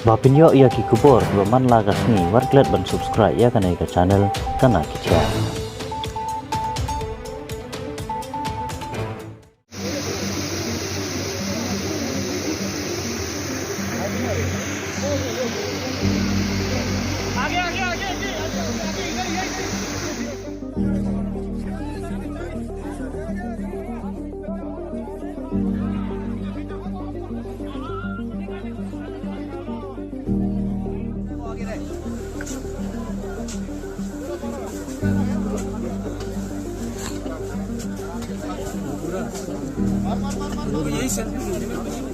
Bapinyo ia ki kubor baman lagas ni warklet ban subscribe ya kana ka channel kana kicha. आगे आगे आगे आगे यही selfie